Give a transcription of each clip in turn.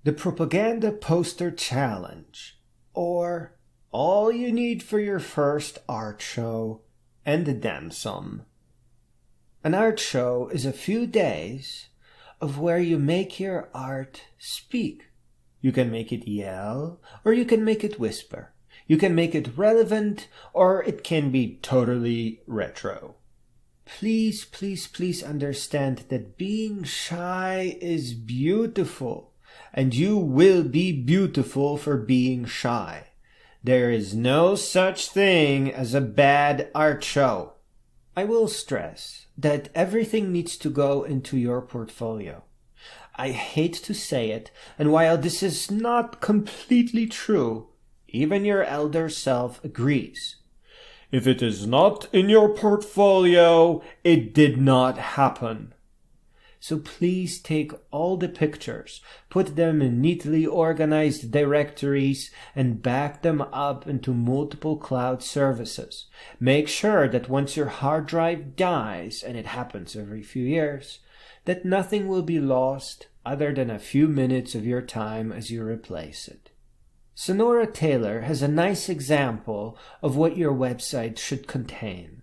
The Propaganda Poster Challenge, or All You Need for Your First Art Show, and then some. An art show is a few days of where you make your art speak. You can make it yell, or you can make it whisper. You can make it relevant, or it can be totally retro. Please, please, please understand that being shy is beautiful, and you will be beautiful for being shy. There is no such thing as a bad art show. I will stress that everything needs to go into your portfolio. I hate to say it, and while this is not completely true, even your elder self agrees. If it is not in your portfolio, it did not happen. So please take all the pictures, put them in neatly organized directories, and back them up into multiple cloud services. Make sure that once your hard drive dies, and it happens every few years, that nothing will be lost other than a few minutes of your time as you replace it. Sonora Taylor has a nice example of what your website should contain,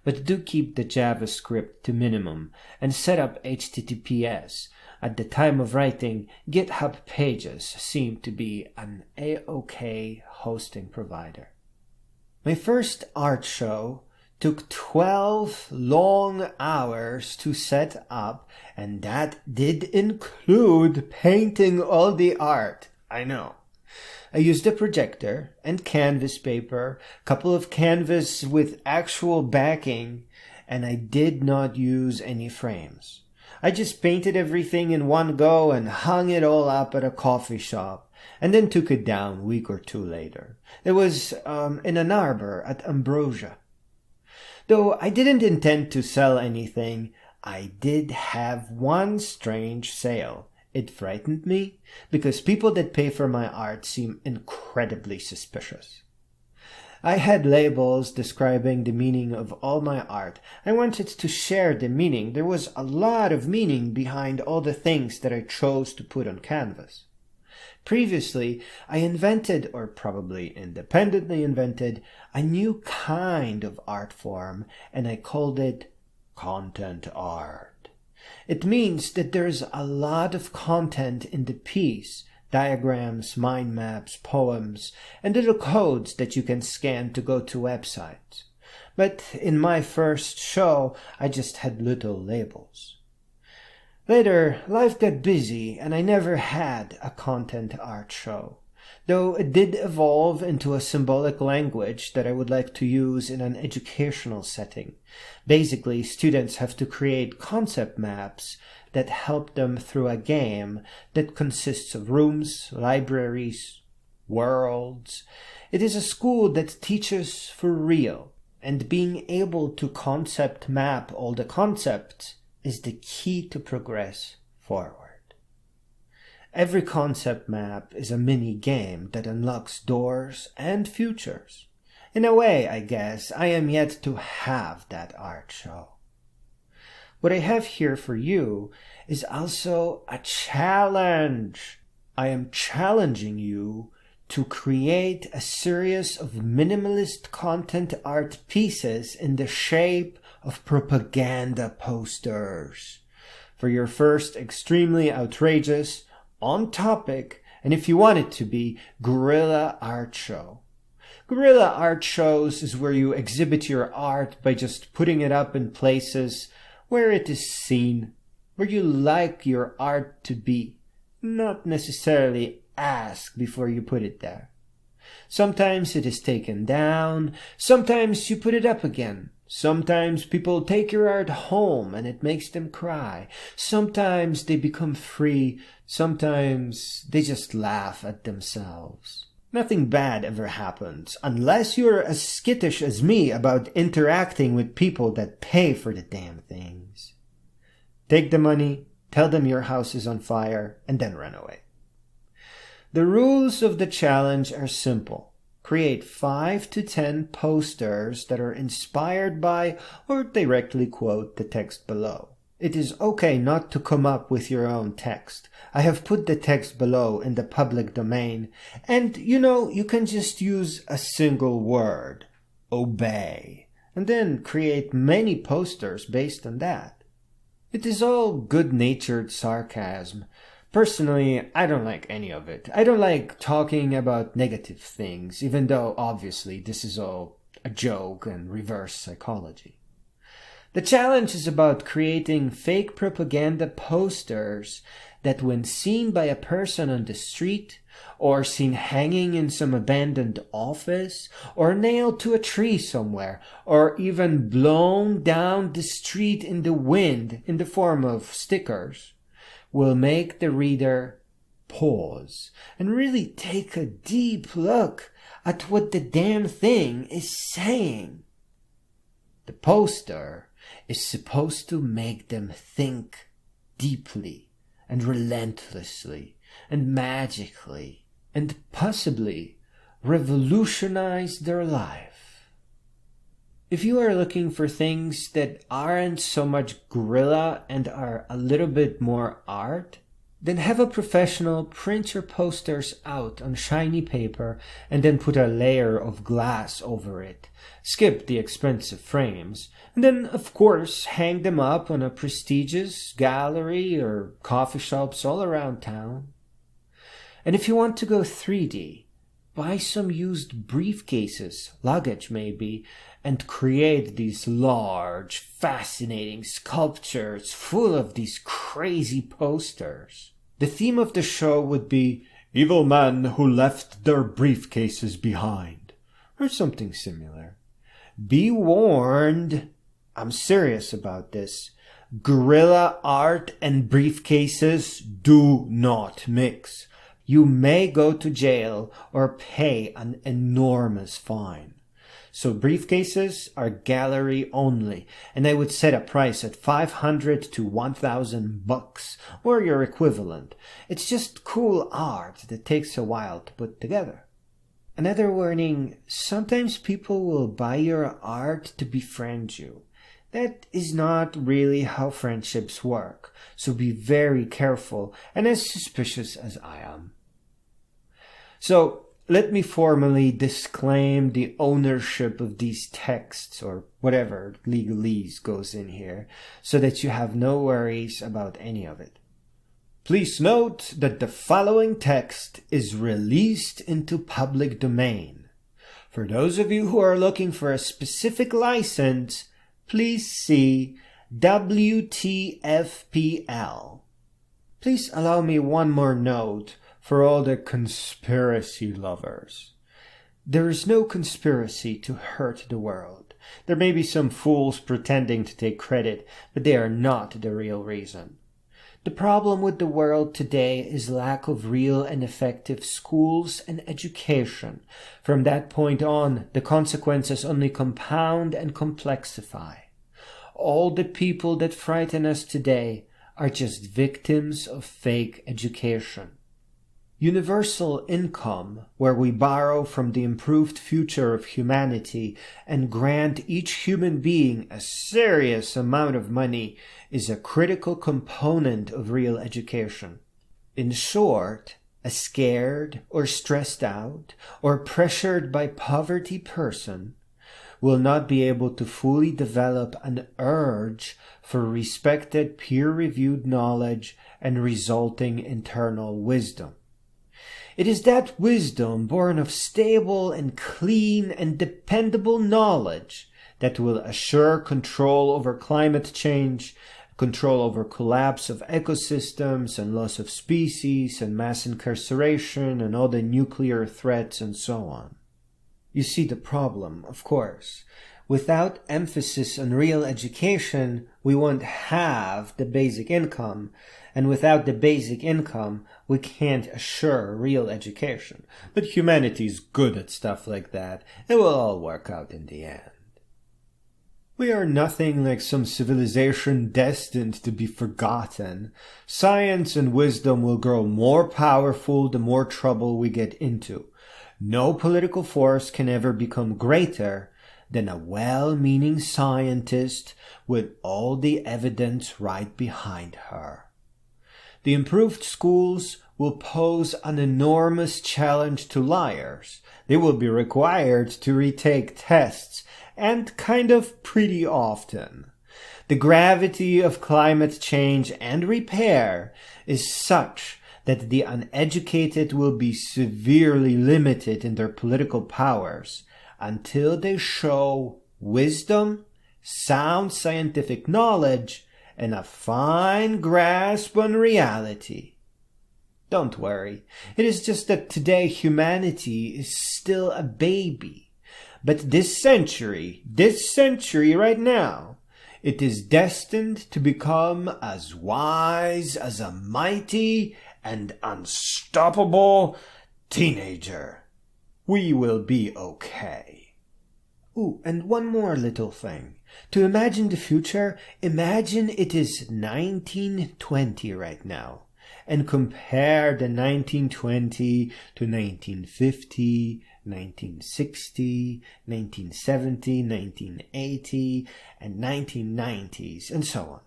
but do keep the JavaScript to minimum and set up HTTPS. At the time of writing, GitHub Pages seem to be an A-OK hosting provider. My first art show took 12 long hours to set up, and that did include painting all the art. I know. I used a projector and canvas paper, a couple of canvas with actual backing, and I did not use any frames. I just painted everything in one go and hung it all up at a coffee shop, and then took it down a week or two later. It was in Ann Arbor at Ambrosia. Though I didn't intend to sell anything, I did have one strange sale. It frightened me because people that pay for my art seem incredibly suspicious. I had labels describing the meaning of all my art. I wanted to share the meaning. There was a lot of meaning behind all the things that I chose to put on canvas. Previously, I invented, or probably independently invented, a new kind of art form, and I called it content art. It means that there's a lot of content in the piece, diagrams, mind maps, poems, and little codes that you can scan to go to websites. But in my first show, I just had little labels. Later, life got busy and I never had a content art show, though it did evolve into a symbolic language that I would like to use in an educational setting. Basically, students have to create concept maps that help them through a game that consists of rooms, libraries, worlds. It is a school that teaches for real, and being able to concept map all the concepts is the key to progress forward. Every concept map is a mini game that unlocks doors and futures. In a way, I guess, I am yet to have that art show. What I have here for you is also a challenge. I am challenging you to create a series of minimalist content art pieces in the shape of propaganda posters. For your first extremely outrageous, on topic, and if you want it to be, guerrilla art show. Guerrilla art shows is where you exhibit your art by just putting it up in places where it is seen, where you like your art to be, not necessarily ask before you put it there. Sometimes it is taken down, sometimes you put it up again. Sometimes people take your art home and it makes them cry. Sometimes they become free. Sometimes they just laugh at themselves. Nothing bad ever happens unless you're as skittish as me about interacting with people that pay for the damn things. Take the money, tell them your house is on fire, and then run away. The rules of the challenge are simple. Create 5 to 10 posters that are inspired by or directly quote the text below. It is okay not to come up with your own text. I have put the text below in the public domain, and you can just use a single word, obey, and then create many posters based on that. It is all good-natured sarcasm. Personally, I don't like any of it. I don't like talking about negative things, even though obviously this is all a joke and reverse psychology. The challenge is about creating fake propaganda posters that, when seen by a person on the street, or seen hanging in some abandoned office, or nailed to a tree somewhere, or even blown down the street in the wind in the form of stickers, will make the reader pause and really take a deep look at what the damn thing is saying. The poster is supposed to make them think deeply and relentlessly and magically and possibly revolutionize their life. If you are looking for things that aren't so much guerrilla and are a little bit more art, then have a professional print your posters out on shiny paper and then put a layer of glass over it. Skip the expensive frames, and then of course hang them up on a prestigious gallery or coffee shops all around town. And if you want to go 3D, buy some used briefcases, luggage maybe, and create these large, fascinating sculptures full of these crazy posters. The theme of the show would be evil men who left their briefcases behind, or something similar. Be warned, I'm serious about this. Guerrilla art and briefcases do not mix. You may go to jail or pay an enormous fine. So briefcases are gallery only, and I would set a price at $500 to $1,000 or your equivalent. It's just cool art that takes a while to put together. Another warning, sometimes people will buy your art to befriend you. That is not really how friendships work, so be very careful and as suspicious as I am. So, let me formally disclaim the ownership of these texts, or whatever legalese goes in here, so that you have no worries about any of it. Please note that the following text is released into public domain. For those of you who are looking for a specific license, please see WTFPL. Please allow me one more note for all the conspiracy lovers. There is no conspiracy to hurt the world. There may be some fools pretending to take credit, but they are not the real reason. The problem with the world today is lack of real and effective schools and education. From that point on, the consequences only compound and complexify. All the people that frighten us today are just victims of fake education. Universal income, where we borrow from the improved future of humanity and grant each human being a serious amount of money, is a critical component of real education. In short, a scared or stressed out or pressured by poverty person will not be able to fully develop an urge for respected peer-reviewed knowledge and resulting internal wisdom. It is that wisdom born of stable and clean and dependable knowledge that will assure control over climate change, control over collapse of ecosystems and loss of species and mass incarceration and all the nuclear threats and so on. You see the problem, of course. Without emphasis on real education, we won't have the basic income, and without the basic income, we can't assure real education. But humanity's good at stuff like that. It will all work out in the end. We are nothing like some civilization destined to be forgotten. Science and wisdom will grow more powerful the more trouble we get into. No political force can ever become greater than a well-meaning scientist with all the evidence right behind her. The improved schools will pose an enormous challenge to liars. They will be required to retake tests, and kind of pretty often. The gravity of climate change and repair is such that the uneducated will be severely limited in their political powers until they show wisdom, sound scientific knowledge, and a fine grasp on reality. Don't worry, it is just that today humanity is still a baby. But this century right now, it is destined to become as wise as a mighty and unstoppable teenager. We will be okay. Ooh, and one more little thing. To imagine the future, imagine it is 1920 right now. And compare the 1920 to 1950, 1960, 1970, 1980, and 1990s, and so on.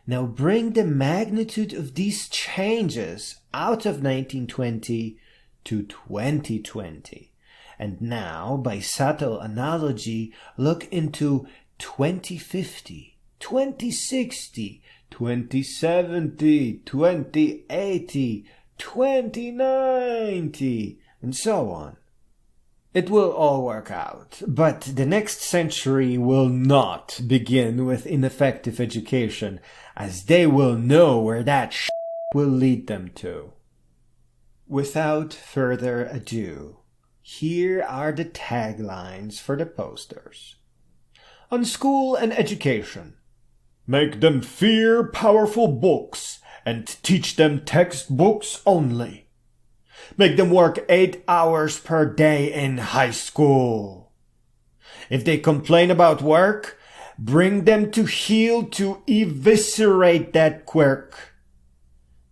Now bring the magnitude of these changes out of 1920 to 2020. And now, by subtle analogy, look into 2050, 2060, 2070, 2080, 2090, and so on. It will all work out, but the next century will not begin with ineffective education, as they will know where that will lead them to. Without further ado, here are the taglines for the posters. On school and education. Make them fear powerful books and teach them textbooks only. Make them work 8 hours per day in high school. If they complain about work, bring them to heel to eviscerate that quirk.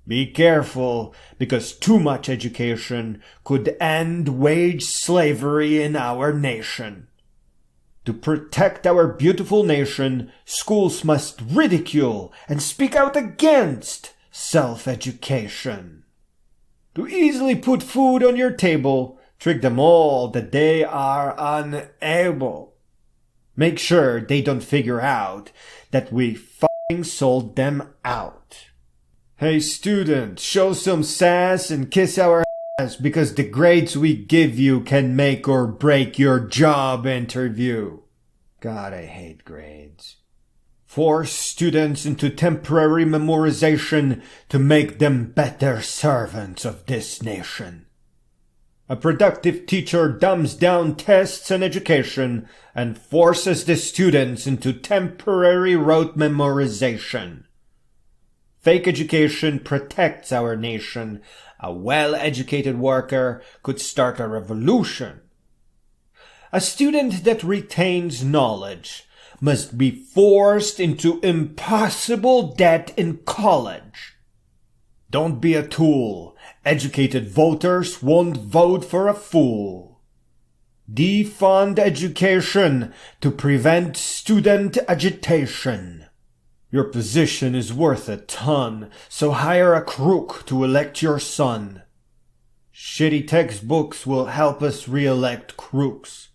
Be careful, because too much education could end wage slavery in our nation. To protect our beautiful nation, schools must ridicule and speak out against self-education. To easily put food on your table, trick them all that they are unable. Make sure they don't figure out that we f***ing sold them out. Hey student, show some sass and kiss our ass, because the grades we give you can make or break your job interview. God, I hate grades. Force students into temporary memorization to make them better servants of this nation. A productive teacher dumbs down tests and education and forces the students into temporary rote memorization. Fake education protects our nation. A well-educated worker could start a revolution. A student that retains knowledge must be forced into impossible debt in college. Don't be a tool. Educated voters won't vote for a fool. Defund education to prevent student agitation. Your position is worth a ton, so hire a crook to elect your son. Shitty textbooks will help us re-elect crooks.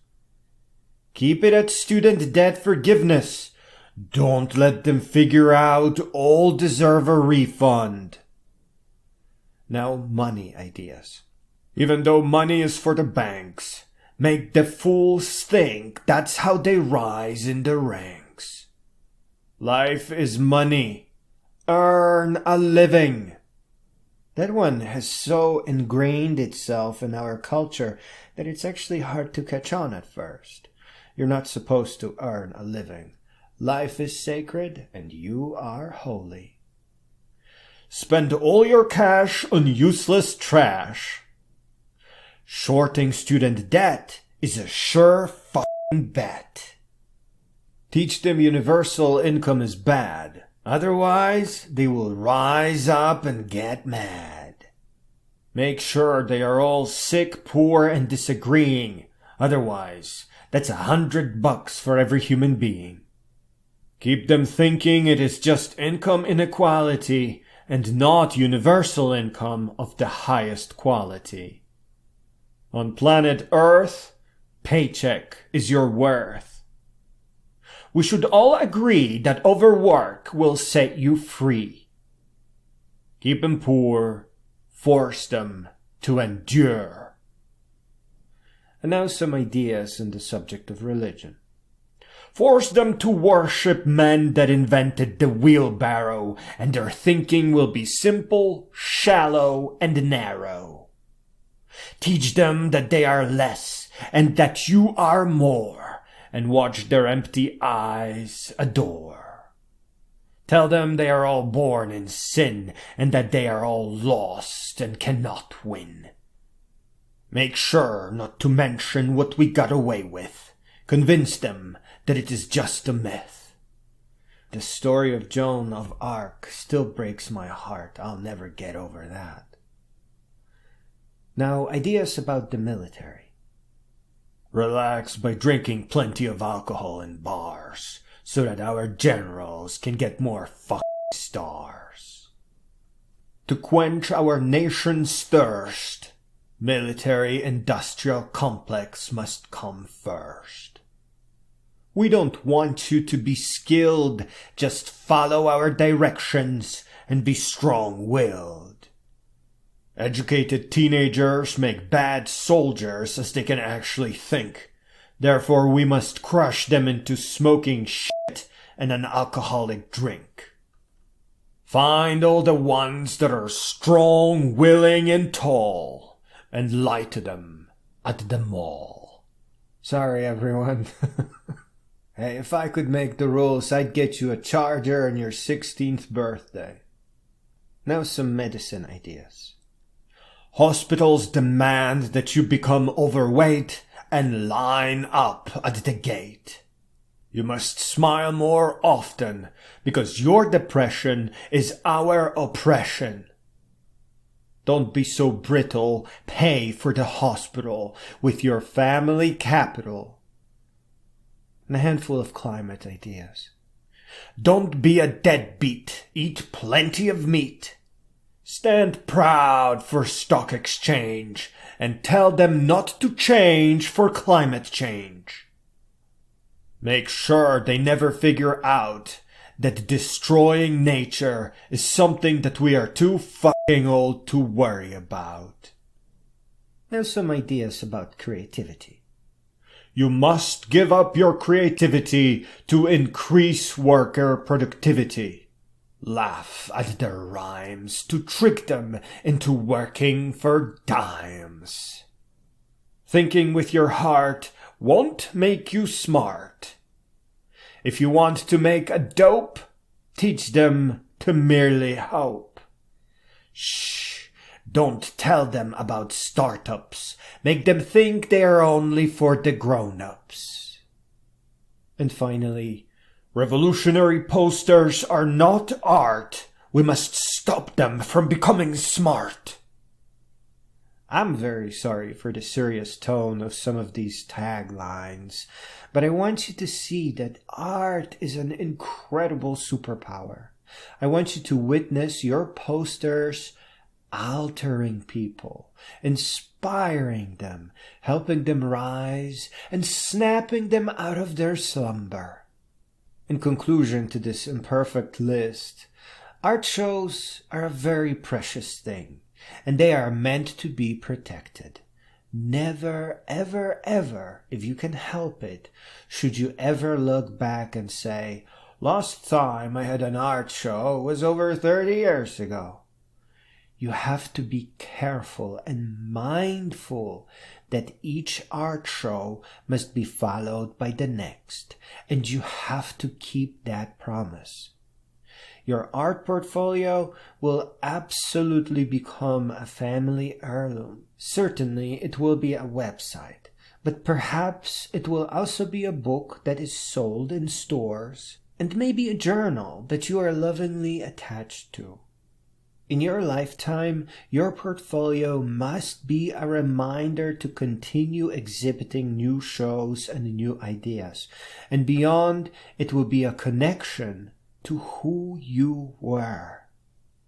Keep it at student debt forgiveness. Don't let them figure out all deserve a refund. Now, money ideas. Even though money is for the banks, make the fools think that's how they rise in the ranks. Life is money. Earn a living. That one has so ingrained itself in our culture that it's actually hard to catch on at first. You're not supposed to earn a living. Life is sacred and you are holy. Spend all your cash on useless trash. Shorting student debt is a sure f***ing bet. Teach them universal income is bad. Otherwise, they will rise up and get mad. Make sure they are all sick, poor, and disagreeing. Otherwise, that's $100 for every human being. Keep them thinking it is just income inequality and not universal income of the highest quality. On planet Earth, paycheck is your worth. We should all agree that overwork will set you free. Keep them poor, force them to endure. And now some ideas on the subject of religion. Force them to worship men that invented the wheelbarrow, and their thinking will be simple, shallow, and narrow. Teach them that they are less, and that you are more, and watch their empty eyes adore. Tell them they are all born in sin, and that they are all lost and cannot win. Make sure not to mention what we got away with. Convince them that it is just a myth. The story of Joan of Arc still breaks my heart. I'll never get over that. Now, ideas about the military. Relax by drinking plenty of alcohol in bars, so that our generals can get more fucking stars. To quench our nation's thirst, military-industrial complex must come first. We don't want you to be skilled, just follow our directions and be strong-willed. Educated teenagers make bad soldiers as they can actually think. Therefore we must crush them into smoking shit and an alcoholic drink. Find all the ones that are strong, willing, and tall, and lie to them at the mall. Sorry, everyone. Hey, if I could make the rules, I'd get you a charger on your 16th birthday. Now some medicine ideas. Hospitals demand that you become overweight and line up at the gate. You must smile more often, because your depression is our oppression. Don't be so brittle, pay for the hospital with your family capital. And a handful of climate ideas. Don't be a deadbeat, eat plenty of meat. Stand proud for stock exchange, and tell them not to change for climate change. Make sure they never figure out that destroying nature is something that we are too fucking old to worry about. Now some ideas about creativity. You must give up your creativity to increase worker productivity. Laugh at their rhymes to trick them into working for dimes. Thinking with your heart won't make you smart. If you want to make a dope, teach them to merely hope. Shh. Don't tell them about startups. Make them think they are only for the grown-ups. And finally, revolutionary posters are not art. We must stop them from becoming smart. I'm very sorry for the serious tone of some of these taglines, but I want you to see that art is an incredible superpower. I want you to witness your posters altering people, inspiring them, helping them rise, and snapping them out of their slumber. In conclusion to this imperfect list, art shows are a very precious thing, and they are meant to be protected. Never, ever, ever, if you can help it, should you ever look back and say, "Last time I had an art show was over 30 years ago." You have to be careful and mindful that each art show must be followed by the next, and you have to keep that promise. Your art portfolio will absolutely become a family heirloom. Certainly it will be a website, but perhaps it will also be a book that is sold in stores, and maybe a journal that you are lovingly attached to. In your lifetime, your portfolio must be a reminder to continue exhibiting new shows and new ideas. And beyond, it will be a connection to who you were.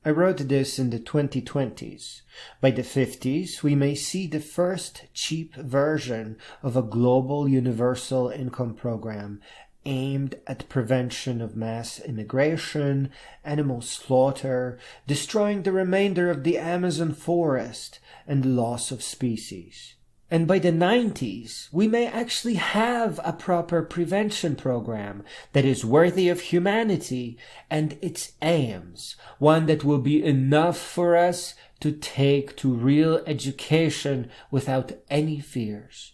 I wrote this in the 2020s. By the 50s, we may see the first cheap version of a global universal income program aimed at prevention of mass immigration, animal slaughter, destroying the remainder of the Amazon forest, and loss of species. And by the 90s, we may actually have a proper prevention program that is worthy of humanity and its aims, one that will be enough for us to take to real education without any fears.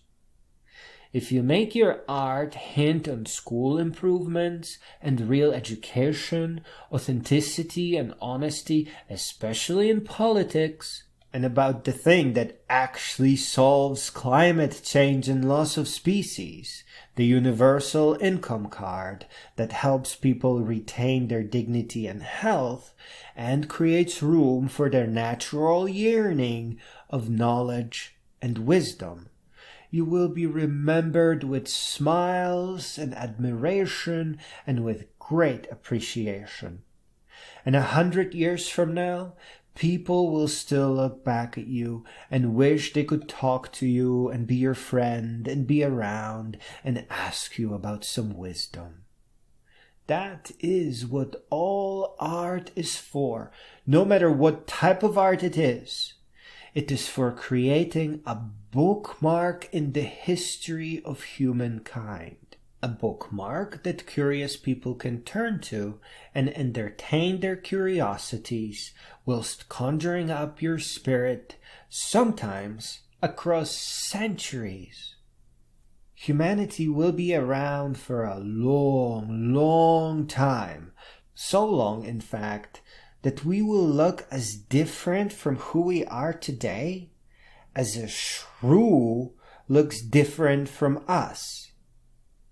If you make your art hint on school improvements and real education, authenticity and honesty, especially in politics, and about the thing that actually solves climate change and loss of species, the universal income card that helps people retain their dignity and health and creates room for their natural yearning of knowledge and wisdom, you will be remembered with smiles and admiration and with great appreciation. And 100 years from now, people will still look back at you and wish they could talk to you and be your friend and be around and ask you about some wisdom. That is what all art is for, no matter what type of art it is. It is for creating a bookmark in the history of humankind. A bookmark that curious people can turn to and entertain their curiosities whilst conjuring up your spirit, sometimes across centuries. Humanity will be around for a long, long time. So long, in fact, that we will look as different from who we are today as a shrew looks different from us.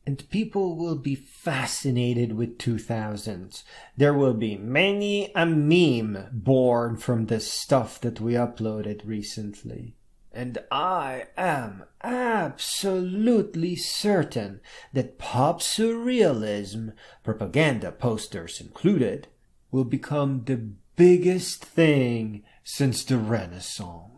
And people will be fascinated with 2000s. There will be many a meme born from the stuff that we uploaded recently. And I am absolutely certain that pop surrealism, propaganda posters included, will become the biggest thing since the Renaissance.